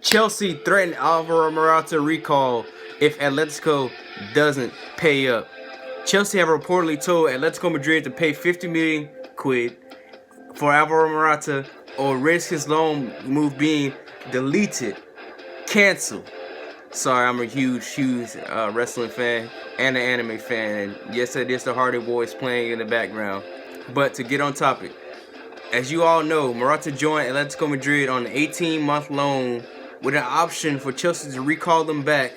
Chelsea threatened Alvaro Morata recall if Atletico doesn't pay up. Chelsea have reportedly told Atletico Madrid to pay 50 million quid for Alvaro Morata or risk his loan move being deleted, canceled. Sorry, I'm a huge wrestling fan and an anime fan, and yes, it is the Hardy Boys playing in the background. But to get on topic, as you all know, Morata joined Atletico Madrid on an 18-month loan with an option for Chelsea to recall them back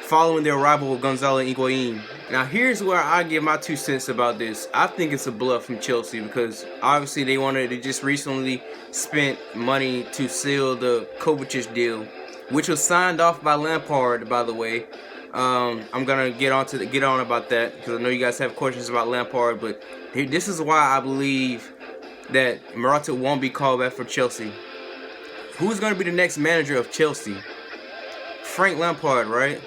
following the arrival of Gonzalo Higuain. Now here's where I give my 2 cents about this. I think it's a bluff from Chelsea because obviously they just recently spent money to seal the Kovacic deal, which was signed off by Lampard, by the way. I'm gonna get on about that because I know you guys have questions about Lampard, but this is why I believe that Morata won't be called back for Chelsea. Who's gonna be the next manager of Chelsea? Frank Lampard, right?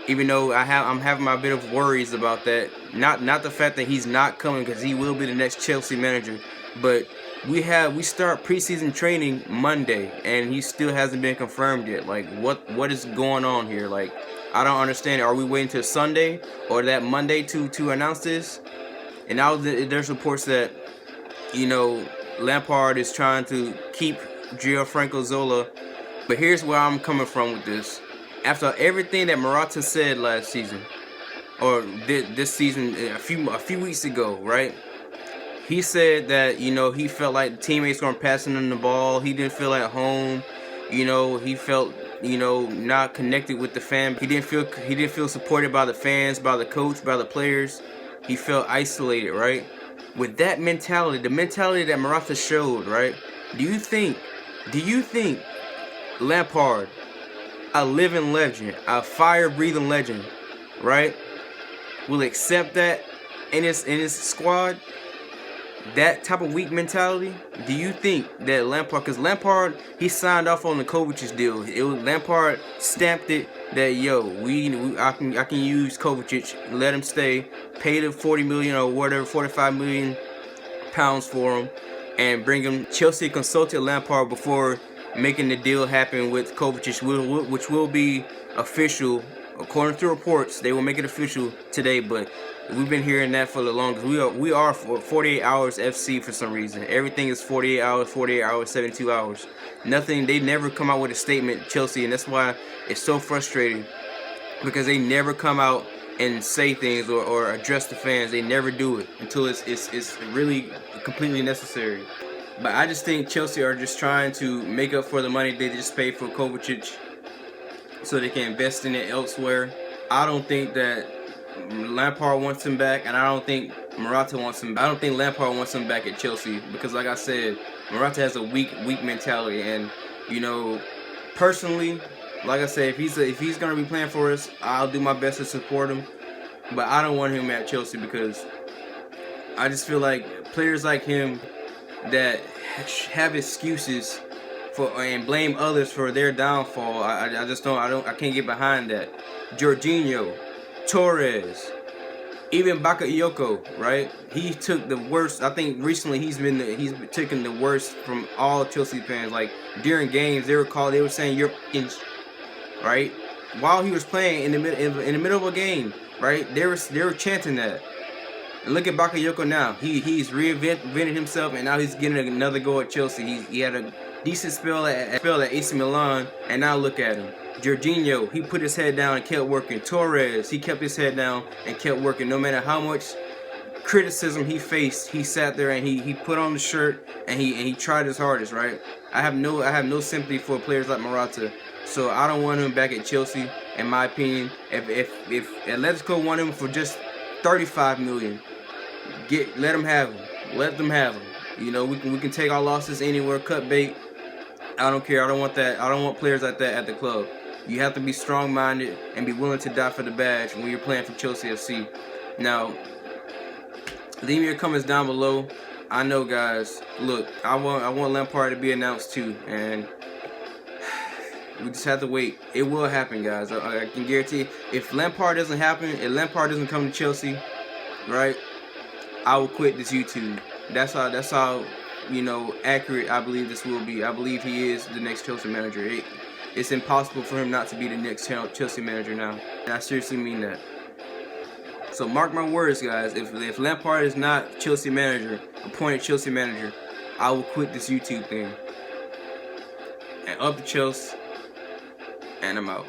Even though I'm having my bit of worries about that. Not the fact that he's not coming, because he will be the next Chelsea manager, but we start preseason training Monday and he still hasn't been confirmed yet. Like what is going on here? Like I don't understand. Are we waiting till Sunday or that Monday to announce this? And now there's reports that Lampard is trying to keep Gianfranco Zola. But here's where I'm coming from with this. After everything that Morata said last season, or this season, a few weeks ago, right? He said that he felt like the teammates weren't passing him the ball. He didn't feel at home. He felt not connected with the fan. He didn't feel supported by the fans, by the coach, by the players. He felt isolated, right? With that mentality, the mentality that Morata showed, right? Do you think Lampard, a living legend, a fire-breathing legend, right, will accept that in his squad? That type of weak mentality? Do you think that Lampard, because Lampard, he signed off on the Kovacic deal. Lampard stamped it that I can use Kovacic, let him stay, pay the 40 million or whatever, 45 million pounds for him, and bring him. Chelsea consulted Lampard before making the deal happen with Kovacic, which will be official according to reports. They will make it official today, but we've been hearing that for the longest. We are 48 hours FC for some reason. Everything is 48 hours, 72 hours. Nothing. They never come out with a statement, Chelsea, and that's why it's so frustrating, because they never come out and say things or address the fans. They never do it until it's really completely necessary. But I just think Chelsea are just trying to make up for the money they just paid for Kovacic so they can invest in it elsewhere. I don't think that Lampard wants him back, and I don't think Morata wants him. I don't think Lampard wants him back at Chelsea because, like I said, Morata has a weak mentality, and personally, like I said, if he's gonna be playing for us, I'll do my best to support him. But I don't want him at Chelsea because I just feel like players like him that have excuses and blame others for their downfall. I can't get behind that. Jorginho, Torres, even Bakayoko, right? He took the worst. I think recently he's taken the worst from all Chelsea fans. Like during games, they were saying you're in, right? While he was playing in the middle of a game, right? They were chanting that. And look at Bakayoko now. He's reinvented himself, and now he's getting another go at Chelsea. He had a decent spell at AC Milan, and now look at him. Jorginho, he put his head down and kept working. Torres, he kept his head down and kept working. No matter how much criticism he faced, he sat there and he put on the shirt and he tried his hardest, right? I have no sympathy for players like Morata, so I don't want him back at Chelsea. In my opinion, if Atletico want him for just 35 million, let them have him. Let them have him. We can take our losses anywhere, cut bait. I don't care. I don't want that. I don't want players like that at the club. You have to be strong-minded and be willing to die for the badge when you're playing for Chelsea FC. Now, leave me your comments down below. I know, guys. Look, I want Lampard to be announced too, and we just have to wait. It will happen, guys. I can guarantee. If Lampard doesn't come to Chelsea, right, I will quit this YouTube. That's how accurate I believe this will be. I believe he is the next Chelsea manager. it's impossible for him not to be the next Chelsea manager now. And I seriously mean that. So mark my words, guys. If Lampard is not Chelsea manager, appointed Chelsea manager, I will quit this YouTube thing. And up to Chelsea. And I'm out.